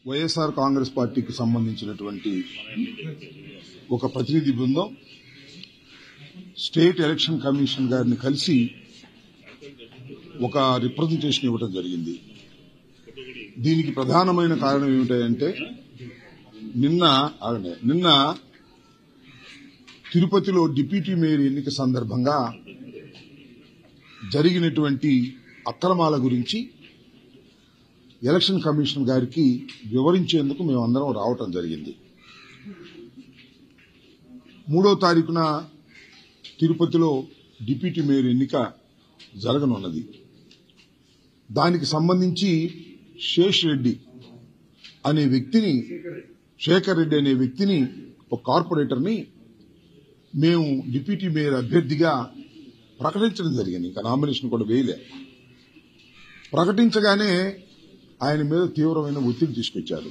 వైఎస్ఆర్ కాంగ్రెస్ పార్టీకి సంబంధించినటువంటి ఒక ప్రతినిధి బృందం స్టేట్ ఎలక్షన్ కమిషన్ గారిని కలిసి ఒక రిప్రజెంటేషన్ ఇవ్వడం జరిగింది. దీనికి ప్రధానమైన కారణం ఏమిటంటే నిన్న తిరుపతిలో డిప్యూటీ మేయర్ ఎన్నిక సందర్భంగా జరిగినటువంటి అక్రమాల గురించి ఎలక్షన్ కమిషన్ గారికి వివరించేందుకు మేమందరం రావటం జరిగింది. 3వ తారీఖున తిరుపతిలో డిప్యూటీ మేయర్ ఎన్నిక జరగనున్నది. దానికి సంబంధించి శేఖర్ రెడ్డి అనే వ్యక్తిని ఒక కార్పొరేటర్ని మేము డిప్యూటీ మేయర్ అభ్యర్థిగా ప్రకటించడం జరిగింది. ఇంకా నామినేషన్ కూడా వేయలే. ప్రకటించగానే ఆయన మీద తీవ్రమైన ఒత్తిడి తీసుకొచ్చారు.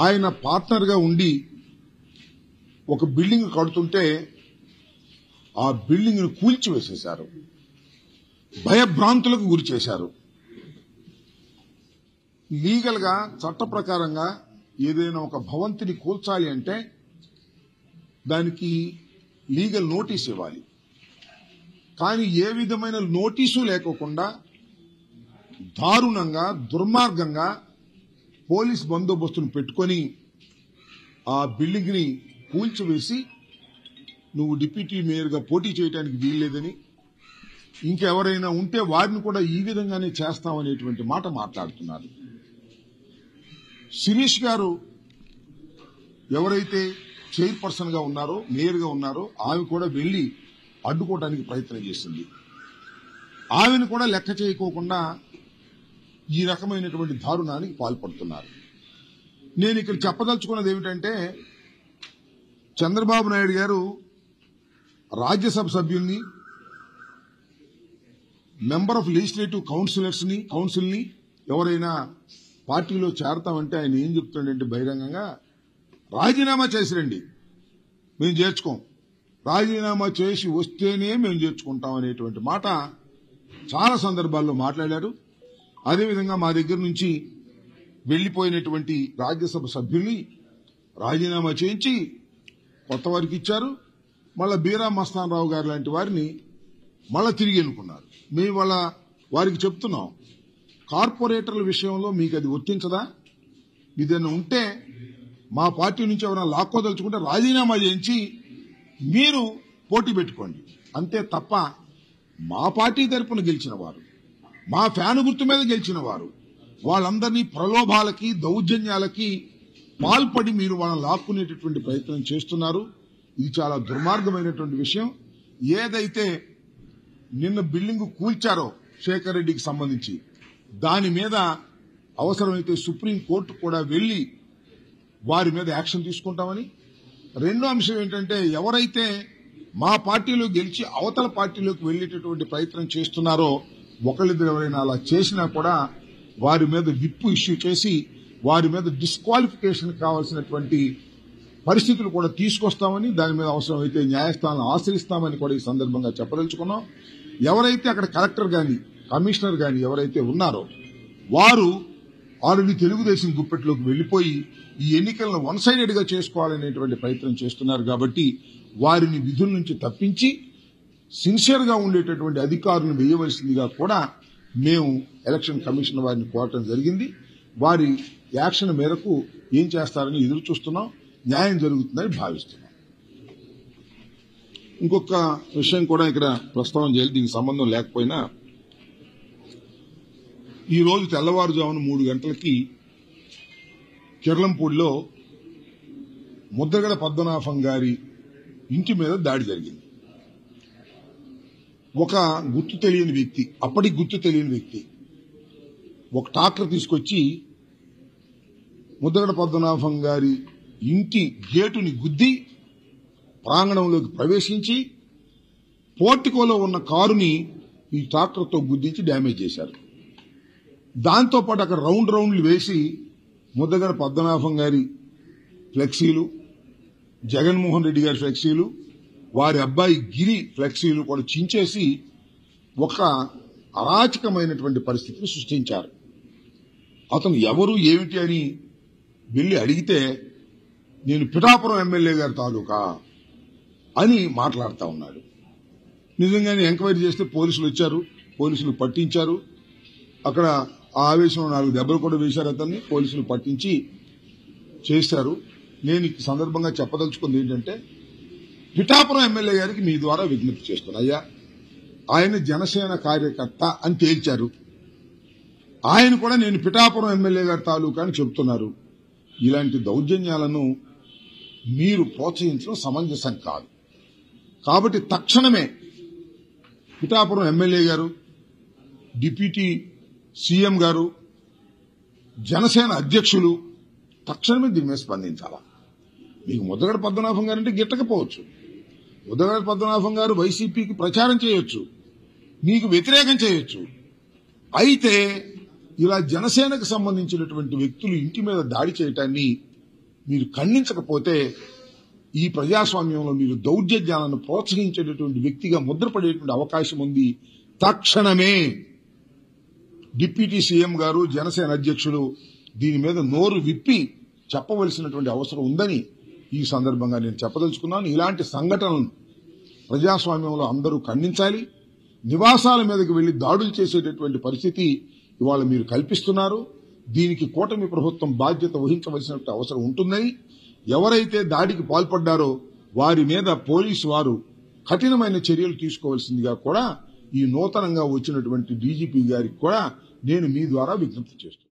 ఆయన పార్ట్నర్గా ఉండి ఒక బిల్డింగ్ కడుతుంటే ఆ బిల్డింగ్ ను కూల్చివేసేశారు, భయభ్రాంతులకు గురి చేశారు. లీగల్ గా చట్ట ప్రకారంగా ఏదైనా ఒక భవంతిని కూల్చాలి అంటే దానికి లీగల్ నోటీస్ ఇవ్వాలి. కానీ ఏ విధమైన నోటీసు లేకోకుండా దారుణంగా దుర్మార్గంగా పోలీస్ బందోబస్తును పెట్టుకొని ఆ బిల్డింగ్ ని కూల్చివేసి నువ్వు డిప్యూటీ మేయర్గా పోటీ చేయడానికి వీల్లేదని, ఇంకెవరైనా ఉంటే వారిని కూడా ఈ విధంగానే చేస్తామనేటువంటి మాట మాట్లాడుతున్నారు. శిరీష్ గారు ఎవరైతే చైర్పర్సన్ గా ఉన్నారో, మేయర్ గా ఉన్నారో ఆమె కూడా వెళ్లి అడ్డుకోవడానికి ప్రయత్నం చేసింది. ఆమెను కూడా లెక్క చేయకోకుండా ఈ రకమైనటువంటి దారుణానికి పాల్పడుతున్నారు. నేను ఇక్కడ చెప్పదలుచుకున్నది ఏమిటంటే, చంద్రబాబు నాయుడు గారు రాజ్యసభ సభ్యుల్ని, మెంబర్ ఆఫ్ లెజిస్లేటివ్ కౌన్సిల్ని ఎవరైనా పార్టీలో చేరతామంటే ఆయన ఏం చెప్తాడంటే బహిరంగంగా రాజీనామా చేసి రండి, మేము చేర్చుకోం, రాజీనామా చేసి వస్తేనే మేము చేర్చుకుంటాం అనేటువంటి మాట చాలా సందర్భాల్లో మాట్లాడారు. అదేవిధంగా మా దగ్గర నుంచి వెళ్లిపోయినటువంటి రాజ్యసభ సభ్యుల్ని రాజీనామా చేయించి కొత్త వారికి ఇచ్చారు. మళ్ళా బీరా మస్తాన్ రావు గారు లాంటి వారిని మళ్ళా తిరిగి ఎన్నుకున్నారు. మేము వారికి చెప్తున్నాం, కార్పొరేటర్ల విషయంలో మీకు అది వర్తించదా? ఇదైనా ఉంటే మా పార్టీ నుంచి ఎవరైనా లాక్కోదలుచుకుంటే రాజీనామా చేయించి మీరు పోటీ పెట్టుకోండి, అంతే తప్ప మా పార్టీ తరపున గెలిచిన వారు, మా ఫ్యాను గుర్తు మీద గెలిచిన వారు వాళ్ళందరినీ ప్రలోభాలకి దౌర్జన్యాలకి పాల్పడి మీరు వాళ్ళని లాక్కునేటటువంటి ప్రయత్నం చేస్తున్నారు. ఇది చాలా దుర్మార్గమైనటువంటి విషయం. ఏదైతే నిన్న బిల్డింగ్ కూల్చారో శేఖర్ రెడ్డికి సంబంధించి దాని మీద అవసరమైతే సుప్రీంకోర్టు కూడా వెళ్లి వారి మీద యాక్షన్ తీసుకుంటామని, రెండో అంశం ఏంటంటే ఎవరైతే మా పార్టీలో గెలిచి అవతల పార్టీలోకి వెళ్లేటటువంటి ప్రయత్నం చేస్తున్నారో ఒకళ్ళిద్దరు ఎవరైనా అలా చేసినా కూడా వారి మీద విప్ ఇష్యూ చేసి వారి మీద డిస్క్వాలిఫికేషన్ కావాల్సినటువంటి పరిస్థితులు కూడా తీసుకొస్తామని, దాని మీద అవసరమైతే న్యాయస్థానం ఆశ్రయిస్తామని కూడా ఈ సందర్భంగా చెప్పదలుచుకున్నాం. ఎవరైతే అక్కడ కలెక్టర్ గాని కమిషనర్ గాని ఎవరైతే ఉన్నారో వారు ఆల్రెడీ తెలుగుదేశం గుప్పెట్లోకి వెళ్లిపోయి ఈ ఎన్నికలను వన్ సైడెడ్ గా చేసుకోవాలనేటువంటి ప్రయత్నం చేస్తున్నారు. కాబట్టి వారిని విధుల నుంచి తప్పించి సిన్సియర్ గా ఉండేటటువంటి అధికారులను వేయవలసిందిగా కూడా మేము ఎలక్షన్ కమిషన్ వారిని కోరటం జరిగింది. వారి యాక్షన్ మేరకు ఏం చేస్తారని ఎదురు చూస్తున్నాం. న్యాయం జరుగుతుందని భావిస్తున్నాం. ఇంకొక విషయం కూడా ఇక్కడ ప్రస్తావన చేయాలి, దీనికి సంబంధం లేకపోయినా, ఈ రోజు తెల్లవారుజామున 3 గంటలకి కిర్లంపూడిలో ముద్రగడ పద్మనాభం గారి ఇంటి మీద దాడి జరిగింది. ఒక గుర్తు తెలియని వ్యక్తి, అప్పటికి గుర్తు తెలియని వ్యక్తి ఒక ట్రాక్టర్ తీసుకొచ్చి ముద్రగడ పద్మనాభం గారి ఇంటి గేటుని గుద్ది ప్రాంగణంలోకి ప్రవేశించి పోర్టికోలో ఉన్న కారుని ఈ ట్రాక్టర్తో గుద్దించి డ్యామేజ్ చేశారు. దాంతోపాటు అక్కడ రౌండ్లు వేసి ముద్రగడ పద్మనాభం గారి ఫ్లెక్సీలు, జగన్మోహన్ రెడ్డి గారి ఫ్లెక్సీలు, వారి అబ్బాయి గిరి ఫ్లెక్సీలు కూడా చించేసి ఒక అరాచకమైనటువంటి పరిస్థితిని సృష్టించారు. అతను ఎవరు ఏమిటి అని వెళ్ళి అడిగితే నేను పిఠాపురం ఎమ్మెల్యే గారి తాలూకా అని మాట్లాడుతూ ఉన్నాడు. నిజంగానే ఎంక్వైరీ చేస్తే పోలీసులు వచ్చారు, పోలీసులు పట్టించారు. అక్కడ ఆ ఆవేశంలో 4 దెబ్బలు కూడా వేశారు అతన్ని, పోలీసులు పట్టించి చేశారు. నేను ఈ సందర్భంగా చెప్పదలుచుకుంది ఏంటంటే, పిఠాపురం ఎమ్మెల్యే గారికి మీ ద్వారా విజ్ఞప్తి చేస్తున్నా. అయ్యా, ఆయన జనసేన కార్యకర్త అని తేల్చారు. ఆయన కూడా నేను పిఠాపురం ఎమ్మెల్యే గారి తాలూకా అని చెబుతున్నారు. ఇలాంటి దౌర్జన్యాలను మీరు ప్రోత్సహించడం సమంజసం కాదు. కాబట్టి తక్షణమే పిఠాపురం ఎమ్మెల్యే గారు, డిప్యూటీ సీఎం గారు, జనసేన అధ్యక్షులు తక్షణమే దీని మీద స్పందించాలా. మీకు ముద్దగడ పద్మనాభం గారు అంటే గిట్టకపోవచ్చు. ముద్దగడ పద్మనాభం గారు వైసీపీకి ప్రచారం చేయొచ్చు, మీకు వ్యతిరేకం చేయొచ్చు. అయితే ఇలా జనసేనకు సంబంధించినటువంటి వ్యక్తులు ఇంటి మీద దాడి చేయటాన్ని మీరు ఖండించకపోతే ఈ ప్రజాస్వామ్యంలో మీరు దౌర్జన్యాలను ప్రోత్సహించేటటువంటి వ్యక్తిగా ముద్రపడేటువంటి అవకాశం ఉంది. తక్షణమే డిప్యూటీ సీఎం గారు, జనసేన అధ్యక్షులు దీని మీద నోరు విప్పి చెప్పవలసినటువంటి అవసరం ఉందని ఈ సందర్భంగా నేను చెప్పదలుచుకున్నాను. ఇలాంటి సంఘటనలను ప్రజాస్వామ్యంలో అందరూ ఖండించాలి. నివాసాల మీదకి వెళ్లి దాడులు చేసేటటువంటి పరిస్థితి ఇవాళ మీరు కల్పిస్తున్నారు. దీనికి కూటమి ప్రభుత్వం బాధ్యత వహించవలసిన అవసరం ఉంటుందని, ఎవరైతే దాడికి పాల్పడ్డారో వారి మీద పోలీసు వారు కఠినమైన చర్యలు తీసుకోవాల్సిందిగా కూడా ఈ నూతనంగా వచ్చినటువంటి డీజీపీ గారికి కూడా నేను మీ ద్వారా విజ్ఞప్తి చేస్తున్నాను.